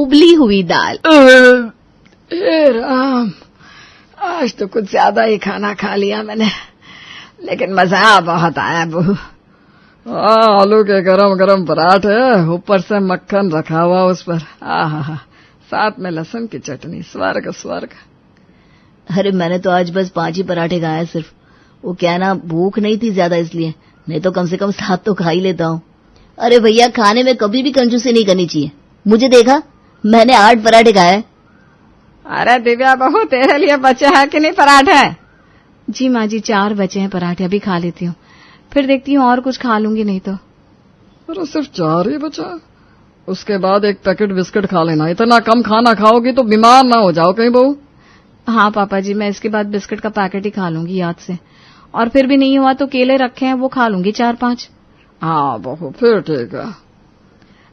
उबली हुई दाल। हे राम, आज तो कुछ ज्यादा ही खाना खा लिया मैंने, लेकिन मजा बहुत आया बहू। आलू के गरम गरम पराठे, ऊपर से मक्खन रखा हुआ उस पर, आहा, साथ में लहसुन की चटनी, स्वर्ग स्वर्ग। अरे मैंने तो आज बस 5 ही पराठे खाए सिर्फ। वो क्या ना, भूख नहीं थी ज्यादा इसलिए, नहीं तो कम से कम 7 तो खा ही लेता हूँ। अरे भैया, खाने में कभी भी कंजूसी नहीं करनी चाहिए। मुझे देखा, मैंने 8 पराठे खाए। अरे दिव्या बहू, तेरे लिए बचे हैं कि नहीं पराठे? जी माँ जी, 4 बचे हैं पराठे, अभी खा लेती हूँ, फिर देखती हूँ और कुछ खा लूंगी नहीं तो। अरे सिर्फ 4 ही बचा, उसके बाद 1 पैकेट बिस्किट खा लेना। इतना कम खाना खाओगी तो बीमार ना हो जाओ कहीं बहू। हाँ पापा जी, मैं इसके बाद बिस्किट का पैकेट ही खा लूंगी याद से, और फिर भी नहीं हुआ तो केले रखे हैं वो खा लूंगी 4-5। हाँ बहू, फिर ठीक है।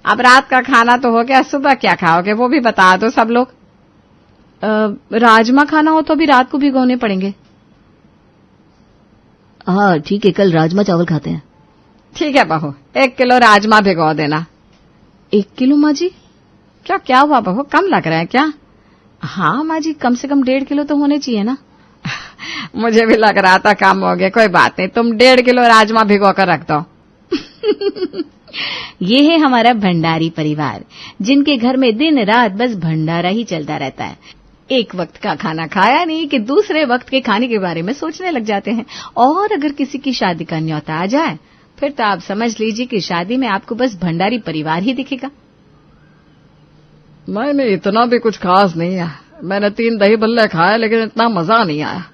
अब रात का खाना तो हो गया, सुबह क्या खाओगे वो भी बता दो सब लोग। राजमा खाना हो तो अभी रात को भिगोने पड़ेंगे। हाँ ठीक है, कल राजमा चावल खाते हैं। ठीक है बहू, 1 किलो राजमा भिगो देना। 1 किलो माँ जी? क्या हुआ बहू, कम लग रहा है क्या? हाँ माँ जी, कम से कम 1.5 किलो तो होने चाहिए ना। मुझे भी लग रहा था कम हो गया, कोई बात नहीं, तुम 1.5 किलो राजमा भिगो कर रख दो। ये है हमारा भंडारी परिवार, जिनके घर में दिन रात बस भंडारा ही चलता रहता है। एक वक्त का खाना खाया नहीं कि दूसरे वक्त के खाने के बारे में सोचने लग जाते हैं। और अगर किसी की शादी का न्योता आ जाए, फिर तो आप समझ लीजिए कि शादी में आपको बस भंडारी परिवार ही दिखेगा। नहीं, इतना भी कुछ खास नहीं है। मैंने 3 दही भल्ले खाए, लेकिन इतना मजा नहीं आया।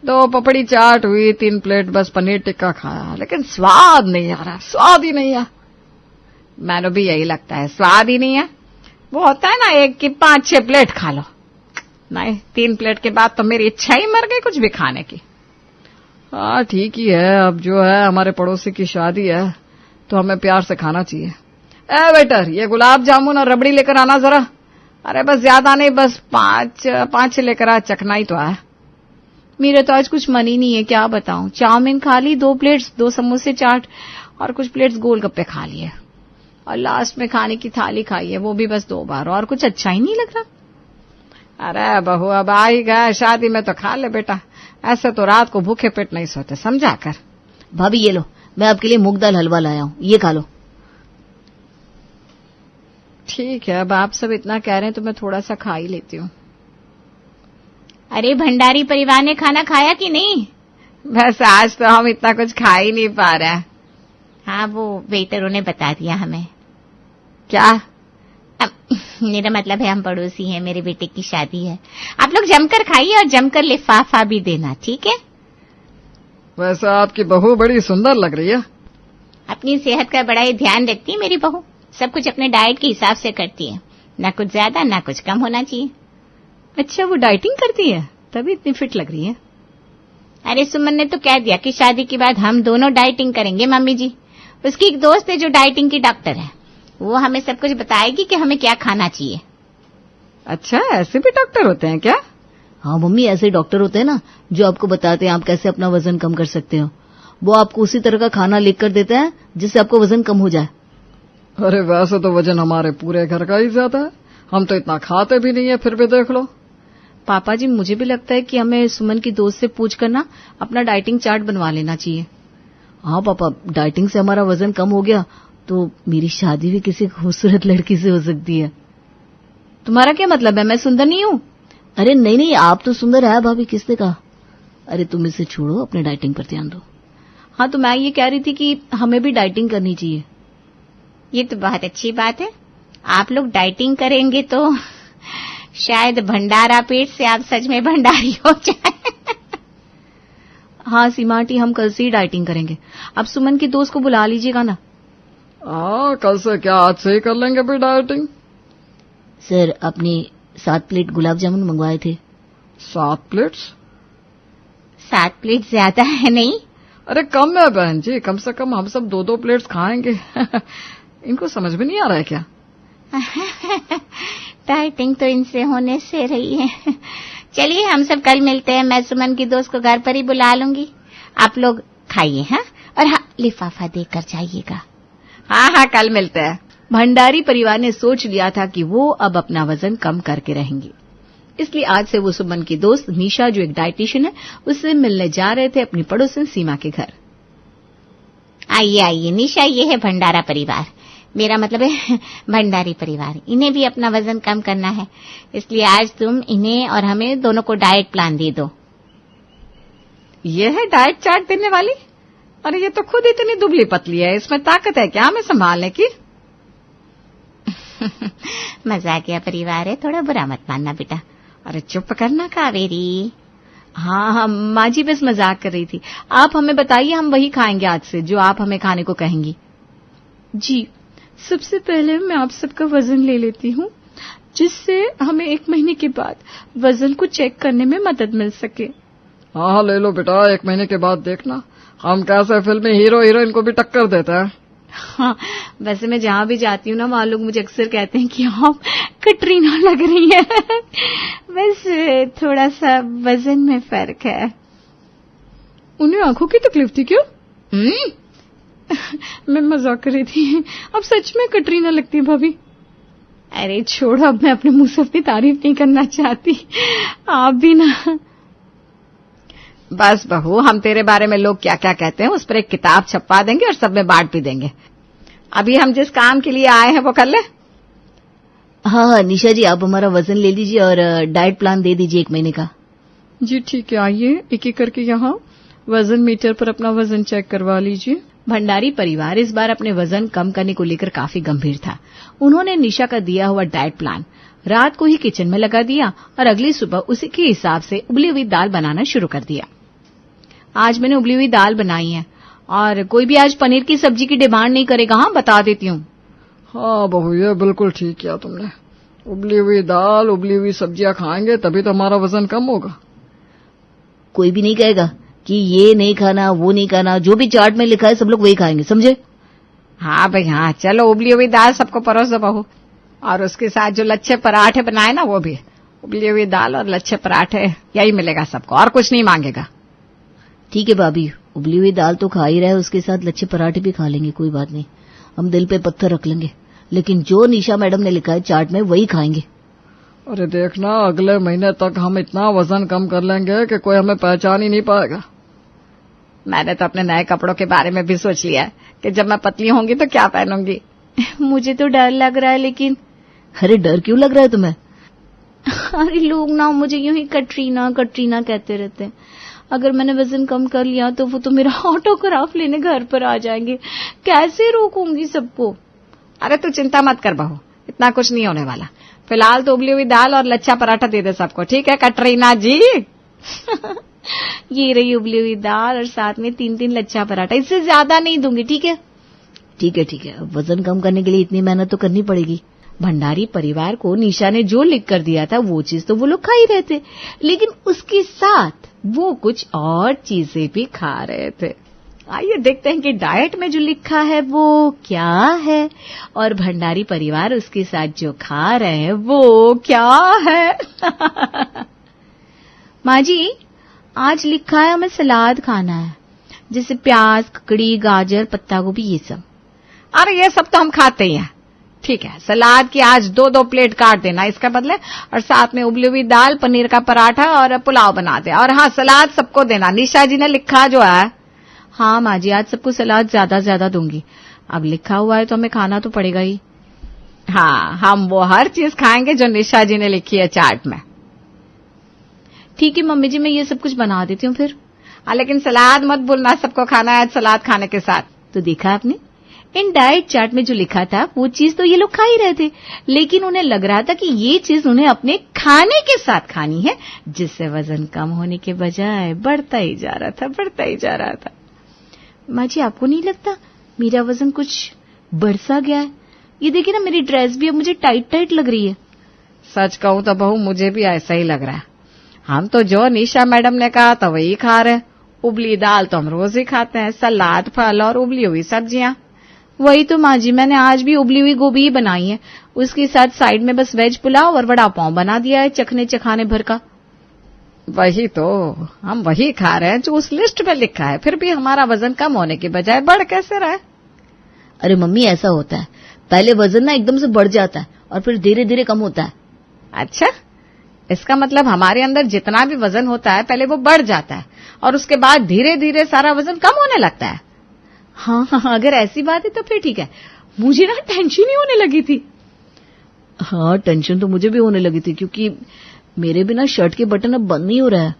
2 पपड़ी चाट हुई, 3 प्लेट बस पनीर टिक्का खाया, लेकिन स्वाद नहीं आ रहा, स्वाद ही नहीं है। मैंने भी यही लगता है, स्वाद ही नहीं है। वो होता है ना, एक की 5-6 प्लेट खा लो, नहीं 3 प्लेट के बाद तो मेरी इच्छा ही मर गई कुछ भी खाने की। हाँ ठीक ही है, अब जो है हमारे पड़ोसी की शादी है तो हमें प्यार से खाना चाहिए। ए वेटर, ये गुलाब जामुन और रबड़ी लेकर आना जरा। अरे बस ज्यादा नहीं, बस 5 लेकर आ, चखना ही तो है। मेरा तो आज कुछ मन ही नहीं है, क्या बताऊं। चाउमीन खा ली 2 प्लेट्स, 2 समोसे चाट और कुछ प्लेट्स गोलगप्पे खा लिए, और लास्ट में खाने की थाली खाई है, वो भी बस 2 बार, और कुछ अच्छा ही नहीं लग रहा। अरे बहू, अब आ ही गए शादी में तो खा ले बेटा, ऐसे तो रात को भूखे पेट नहीं सोते, समझा कर। भाभी ये लो, मैं आपके लिए मूंग दाल हलवा लाया हूँ, ये खा लो। ठीक है, अब आप सब इतना कह रहे हैं तो मैं थोड़ा सा खा ही लेती हूँ। अरे भंडारी परिवार ने खाना खाया कि नहीं? बस आज तो हम इतना कुछ खा ही नहीं पा रहे हैं। हाँ, वो वेटरों ने बता दिया हमें। क्या? मेरा मतलब है हम पड़ोसी हैं, मेरे बेटे की शादी है। आप लोग जमकर खाइए और जमकर लिफाफा भी देना, ठीक है? वैसे आपकी बहू बड़ी सुंदर लग रही है। अपनी सेहत का बड़ा ही ध्यान रखती है मेरी बहू, सब कुछ अपने डाइट के हिसाब से करती है, ना कुछ ज्यादा ना कुछ कम होना चाहिए। अच्छा, वो डाइटिंग करती है, तभी इतनी फिट लग रही है। अरे सुमन ने तो कह दिया कि शादी के बाद हम दोनों डाइटिंग करेंगे मम्मी जी। उसकी एक दोस्त है जो डाइटिंग की डॉक्टर है, वो हमें सब कुछ बताएगी कि हमें क्या खाना चाहिए। अच्छा, ऐसे भी डॉक्टर होते हैं क्या? हाँ मम्मी, ऐसे डॉक्टर होते हैं ना जो आपको बताते हैं आप कैसे अपना वजन कम कर सकते हो। वो आपको उसी तरह का खाना लिख कर देते हैं जिससे आपको वजन कम हो जाए। अरे वैसे तो वजन हमारे पूरे घर का ही ज्यादा है, हम तो इतना खाते भी नहीं है, फिर भी देख लो। पापा जी, मुझे भी लगता है कि हमें सुमन की दोस्त से पूछ कर ना अपना डाइटिंग चार्ट बनवा लेना चाहिए। हाँ पापा, डाइटिंग से हमारा वजन कम हो गया तो मेरी शादी भी किसी खूबसूरत लड़की से हो सकती है। तुम्हारा क्या मतलब है, मैं सुंदर नहीं हूँ? अरे नहीं, आप तो सुंदर है भाभी, किसने कहा? अरे तुम इसे छोड़ो, अपने डाइटिंग पर ध्यान दो। हाँ, तो मैं ये कह रही थी कि हमें भी डाइटिंग करनी चाहिए। ये तो बहुत अच्छी बात है, आप लोग डाइटिंग करेंगे तो शायद भंडारा पेट से आप सच में भंडारी हो जाए। हाँ सीमा आंटी, हम कल से ही डाइटिंग करेंगे। आप सुमन की दोस्त को बुला लीजिएगा ना। कल से क्या, आज से ही कर लेंगे फिर डाइटिंग। सर, अपनी 7 प्लेट गुलाब जामुन मंगवाए थे। 7 प्लेट्स? 7 प्लेट ज्यादा है नहीं? अरे कम है बहन जी, कम से कम हम सब 2-2 प्लेट्स खाएंगे। इनको समझ में नहीं आ रहा है क्या? डाइटिंग तो इनसे होने से रही है। चलिए हम सब कल मिलते हैं, मैं सुमन की दोस्त को घर पर ही बुला लूंगी। आप लोग खाइए, हाँ, और हाँ लिफाफा देकर जाइएगा। हाँ कल मिलते हैं। भंडारी परिवार ने सोच लिया था कि वो अब अपना वजन कम करके रहेंगी। इसलिए आज से वो सुमन की दोस्त निशा, जो एक डाइटिशियन है, उससे मिलने जा रहे थे अपनी पड़ोसन सीमा के घर। आइए आइए निशा, ये है भंडारा परिवार, मेरा मतलब है भंडारी परिवार। इन्हें भी अपना वजन कम करना है, इसलिए आज तुम इन्हें और हमें दोनों को डाइट प्लान दे दो। ये है डाइट चार्ट देने वाली? अरे ये तो खुद इतनी दुबली पतली है, इसमें ताकत है क्या हमें संभालने की? मजाकिया परिवार है, थोड़ा बुरा मत मानना बेटा। अरे चुप करना कावेरी। हाँ, माँ जी बस मजाक कर रही थी। आप हमें बताइए, हम वही खाएंगे आज से जो आप हमें खाने को कहेंगी। जी, सबसे पहले मैं आप सबका वजन ले लेती हूँ, जिससे हमें 1 महीने के बाद वजन को चेक करने में मदद मिल सके। हाँ ले लो बेटा, 1 महीने के बाद देखना हम कैसे फिल्म हीरो हीरोइन को भी टक्कर देते हैं। हाँ, वैसे मैं जहाँ भी जाती हूँ ना, वहाँ लोग मुझे अक्सर कहते हैं कि आप कटरीना लग रही है। बस थोड़ा सा वजन में फर्क है। उन्हें आंखों की तकलीफ थी क्या? मैं मजाक कर रही थी, अब सच में कटरीना लगती है भाभी। अरे छोड़ो, अब मैं अपने मुंह से अपनी तारीफ नहीं करना चाहती, आप भी ना। बस बहू, हम तेरे बारे में लोग क्या क्या कहते हैं उस पर एक किताब छपवा देंगे और सब में बांट भी देंगे। अभी हम जिस काम के लिए आए हैं वो कर ले। हाँ निशा जी, आप हमारा वजन ले लीजिए और डाइट प्लान दे दीजिए 1 महीने का। जी ठीक है, आइए एक एक करके यहाँ वजन मीटर पर अपना वजन चेक करवा लीजिए। भंडारी परिवार इस बार अपने वजन कम करने को लेकर काफी गंभीर था। उन्होंने निशा का दिया हुआ डाइट प्लान रात को ही किचन में लगा दिया और अगली सुबह उसी के हिसाब से उबली हुई दाल बनाना शुरू कर दिया। आज मैंने उबली हुई दाल बनाई है और कोई भी आज पनीर की सब्जी की डिमांड नहीं करेगा, हाँ बता देती हूँ। हाँ बहू, ये बिल्कुल ठीक किया तुमने। उबली हुई दाल, उबली हुई सब्जियां खाएंगे तभी तो हमारा वजन कम होगा। कोई भी नहीं कहेगा कि ये नहीं खाना, वो नहीं खाना, जो भी चार्ट में लिखा है सब लोग वही खाएंगे, समझे? हाँ भाई हाँ, चलो उबली हुई दाल सबको परोस दो बहू, और उसके साथ जो लच्छे पराठे बनाए ना वो भी। उबली हुई दाल और लच्छे पराठे यही मिलेगा सबको, और कुछ नहीं मांगेगा। ठीक है भाभी, उबली हुई दाल तो खा ही रहे, उसके साथ लच्छे पराठे भी खा लेंगे, कोई बात नहीं, हम दिल पे पत्थर रख लेंगे, लेकिन जो निशा मैडम ने लिखा है चार्ट में वही खाएंगे। अरे देखना, अगले महीने तक हम इतना वजन कम कर लेंगे कि कोई हमें पहचान ही नहीं पाएगा। मैंने तो अपने नए कपड़ों के बारे में भी सोच लिया है कि जब मैं पतली होंगी तो क्या पहनूंगी। मुझे तो डर लग रहा है, लेकिन। अरे डर क्यों लग रहा है तुम्हें? अरे लोग ना मुझे यूं ही कटरीना कटरीना कहते रहते हैं। अगर मैंने वजन कम कर लिया तो वो तो मेरा ऑटोग्राफ लेने घर पर आ जाएंगे, कैसे रोकूंगी सबको? अरे तू चिंता मत कर बहू, इतना कुछ नहीं होने वाला। फिलहाल तो उबली हुई दाल और लच्छा पराठा दे दे सबको, ठीक है कटरीना जी? ये रही उबली हुई दाल और साथ में 3-3 लच्छा पराठा, इससे ज्यादा नहीं दूंगी, ठीक है? ठीक है ठीक है, अब वजन कम करने के लिए इतनी मेहनत तो करनी पड़ेगी। भंडारी परिवार को निशा ने जो लिख कर दिया था वो चीज तो वो लोग खा ही रहे थे, लेकिन उसके साथ वो कुछ और चीजें भी खा रहे थे। आइए देखते हैं कि डाइट में जो लिखा है वो क्या है, और भंडारी परिवार उसके साथ जो खा रहे हैं वो क्या है। माँ जी, आज लिखा है हमें सलाद खाना है, जैसे प्याज, ककड़ी, गाजर, पत्ता गोभी, ये सब। अरे ये सब तो हम खाते ही हैं, ठीक है। सलाद की आज 2-2 प्लेट काट देना इसका बदले, और साथ में उबली हुई दाल, पनीर का पराठा और पुलाव बना दे। और हाँ, सलाद सबको देना, निशा जी ने लिखा जो है। हाँ माँ जी, आज सबको सलाद ज्यादा दूंगी। अब लिखा हुआ है तो हमें खाना तो पड़ेगा ही। हाँ, हम वो हर चीज खाएंगे जो निशा जी ने लिखी है चार्ट में। ठीक है मम्मी जी, मैं ये सब कुछ बना देती हूँ फिर। लेकिन सलाद मत भूलना, सबको खाना है सलाद खाने के साथ। तो देखा आपने, इन डाइट चार्ट में जो लिखा था वो चीज तो ये लोग खा ही रहे थे, लेकिन उन्हें लग रहा था कि ये चीज उन्हें अपने खाने के साथ खानी है, जिससे वजन कम होने के बजाय बढ़ता ही जा रहा था। माँ जी, आपको नहीं लगता मेरा वजन कुछ बढ़ सा गया है? ये देखिए ना, मेरी ड्रेस भी अब मुझे टाइट लग रही है। सच कहूं तो बहू, मुझे भी ऐसा ही लग रहा है। हम तो जो निशा मैडम ने कहा था वही खा रहे हैं। उबली दाल तो हम रोज ही खाते हैं, सलाद, फल और उबली हुई सब्जियां। वही तो माँ जी, मैंने आज भी उबली हुई गोभी ही बनाई है, उसके साथ साइड में बस वेज पुलाव और वड़ा पाव बना दिया है, चखाने भर का। वही तो, हम वही खा रहे हैं जो उस लिस्ट में लिखा है, फिर भी हमारा वजन कम होने के बजाय बढ़ कैसे रहा है? अरे मम्मी, ऐसा होता है, पहले वजन ना एकदम से बढ़ जाता है और फिर धीरे धीरे कम होता है। अच्छा, इसका मतलब हमारे अंदर जितना भी वजन होता है पहले वो बढ़ जाता है और उसके बाद धीरे धीरे सारा वजन कम होने लगता है। हाँ, अगर ऐसी बात है तो फिर ठीक है। मुझे ना टेंशन ही होने लगी थी। हाँ, टेंशन तो मुझे भी होने लगी थी क्योंकि मेरे भी ना शर्ट के बटन अब बंद नहीं हो रहा है।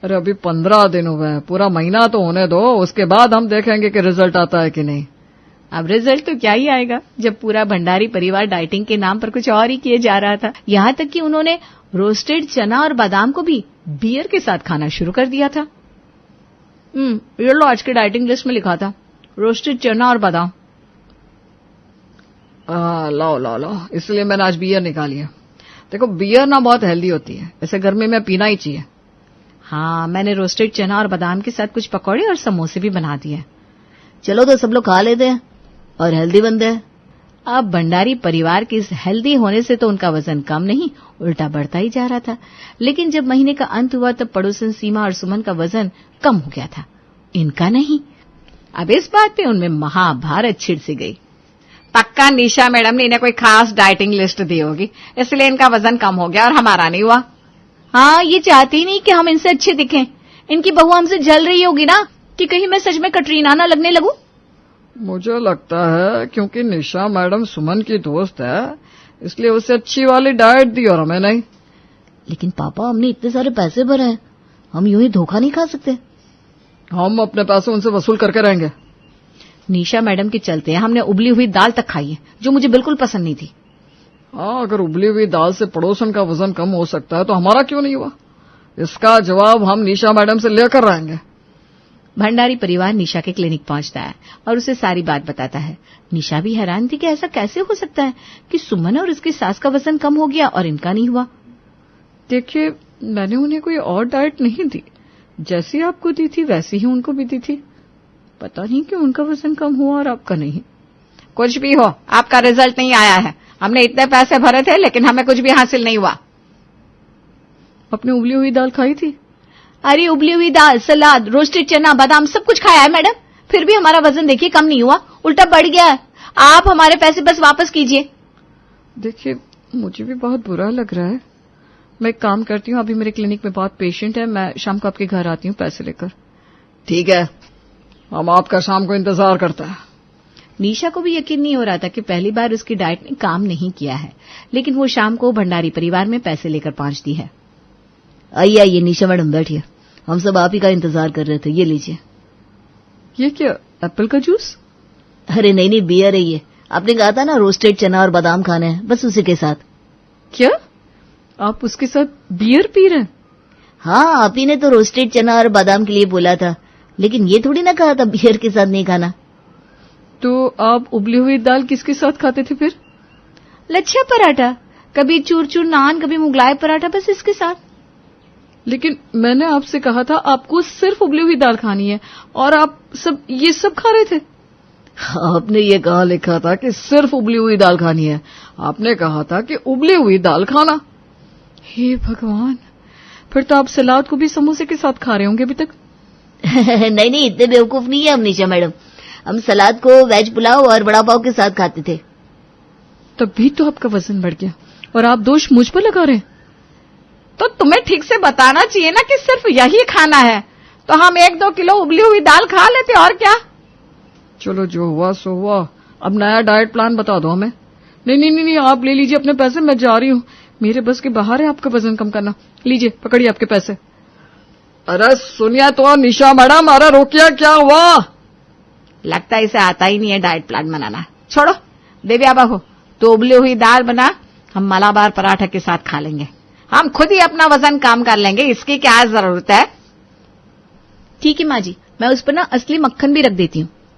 अरे अभी 15 दिन हुए हैं, पूरा महीना तो होने दो, उसके बाद हम देखेंगे कि रिजल्ट आता है कि नहीं। अब रिजल्ट तो क्या ही आएगा जब पूरा भंडारी परिवार डाइटिंग के नाम पर कुछ और ही किए जा रहा था। यहाँ तक कि उन्होंने रोस्टेड चना और बादाम को भी बियर के साथ खाना शुरू कर दिया था। ये लो, आज की डाइटिंग लिस्ट में लिखा था रोस्टेड चना और बादाम। लाओ, इसलिए मैंने आज बियर निकाली है। देखो, बियर ना बहुत हेल्दी होती है, इसे गर्मी में पीना ही चाहिए। हाँ, मैंने रोस्टेड चना और बादाम के साथ कुछ पकौड़े और समोसे भी बना दिए। चलो तो सब लोग खा लेते हैं और हेल्दी बनते हैं। अब भंडारी परिवार के इस हेल्दी होने से तो उनका वजन कम नहीं, उल्टा बढ़ता ही जा रहा था। लेकिन जब महीने का अंत हुआ तब पड़ोसन सीमा और सुमन का वजन कम हो गया था, इनका नहीं। अब इस बात पे उनमें महाभारत छिड़ सी गई। पक्का निशा मैडम ने इन्हें कोई खास डाइटिंग लिस्ट दी होगी, इसलिए इनका वजन कम हो गया और हमारा नहीं हुआ। हाँ, ये चाहती ही नहीं कि हम इनसे अच्छे दिखें। इनकी बहू हमसे जल रही होगी ना कि कहीं मैं सच में कटरीना ना लगने लगूं। मुझे लगता है क्योंकि निशा मैडम सुमन की दोस्त है, इसलिए उसे अच्छी वाली डाइट दी और हमें नहीं। लेकिन पापा, हमने इतने सारे पैसे भरे हैं, हम यूं ही धोखा नहीं खा सकते। हम अपने पैसे उनसे वसूल करके रहेंगे। निशा मैडम के चलते हमने उबली हुई दाल तक खाई है, जो मुझे बिल्कुल पसंद नहीं थी। हाँ, अगर उबली हुई दाल से पड़ोसन का वजन कम हो सकता है तो हमारा क्यों नहीं हुआ? इसका जवाब हम निशा मैडम से लेकर रहेंगे। भंडारी परिवार निशा के क्लिनिक पहुंचता है और उसे सारी बात बताता है। निशा भी हैरान थी कि ऐसा कैसे हो सकता है कि सुमन और उसकी सास का वजन कम हो गया और इनका नहीं हुआ। देखिए, मैंने उन्हें कोई और डाइट नहीं दी, जैसी आपको दी थी वैसी ही उनको भी दी थी। पता नहीं क्यों उनका वजन कम हुआ और आपका नहीं। कुछ भी हो, आपका रिजल्ट नहीं आया है। हमने इतने पैसे भरे थे लेकिन हमें कुछ भी हासिल नहीं हुआ। अपने उबली हुई दाल खाई थी? अरे उबली हुई दाल, सलाद, रोस्टेड चना, बादाम सब कुछ खाया है मैडम, फिर भी हमारा वजन देखिए कम नहीं हुआ, उल्टा बढ़ गया है। आप हमारे पैसे बस वापस कीजिए। देखिए, मुझे भी बहुत बुरा लग रहा है। मैं एक काम करती हूँ, अभी मेरे क्लिनिक में बहुत पेशेंट है, मैं शाम को आपके घर आती हूँ पैसे लेकर। ठीक है, हम आपका शाम को इंतजार करते हैं। निशा को भी यकीन नहीं हो रहा था कि पहली बार उसकी डाइट ने काम नहीं किया है, लेकिन वो शाम को भंडारी परिवार में पैसे लेकर पहुंचती है। आइए निशा मैडम, बैठिए, हम सब आप ही का इंतजार कर रहे थे। ये लीजिए। ये क्या, एप्पल का जूस? अरे नहीं, बियर है ये। आपने कहा था ना रोस्टेड चना और बादाम खाने हैं, बस उसी के साथ। क्या आप उसके साथ बियर पी रहे हैं? हाँ, आप ही ने तो रोस्टेड चना और बादाम के लिए बोला था, लेकिन ये थोड़ी ना कहा था बियर के साथ नहीं खाना। तो आप उबली हुई दाल किसके साथ खाते थे फिर? लच्छा पराठा, कभी चूर चूर नान, कभी मुगलाई पराठा, बस इसके साथ। लेकिन मैंने आपसे कहा था आपको सिर्फ उबली हुई दाल खानी है और आप ये सब खा रहे थे। आपने ये कहाँ लिखा था कि सिर्फ उबली हुई दाल खानी है? आपने कहा था कि उबली हुई दाल खाना। हे भगवान, फिर तो आप सलाद को भी समोसे के साथ खा रहे होंगे अभी तक। नहीं, इतने बेवकूफ नहीं है हम निशा मैडम। हम सलाद को वेज पुलाव और बड़ा पाव के साथ खाते थे। तभी तो आपका वजन बढ़ गया और आप दोष मुझ पर लगा रहे हैं। तो तुम्हें ठीक से बताना चाहिए ना कि सिर्फ यही खाना है, तो हम 1-2 किलो उबली हुई दाल खा लेते और क्या। चलो, जो हुआ सो हुआ, अब नया डाइट प्लान बता दो हमें। नहीं, आप ले लीजिए अपने पैसे, मैं जा रही हूँ। मेरे बस के बाहर है आपका वजन कम करना। लीजिए, पकड़िए आपके पैसे। अरे सुनिए तो निशा मैडम, अरे रोकिए, क्या हुआ? लगता है इसे आता ही नहीं है डाइट प्लान बनाना। छोड़ो देवी आबा हो, तो उबली हुई दाल बना, हम मलाबार पराठा के साथ खा लेंगे। हम खुद ही अपना वजन कम कर लेंगे, इसकी क्या जरूरत है। ठीक है माँ जी, मैं उस पर ना असली मक्खन भी रख देती हूँ।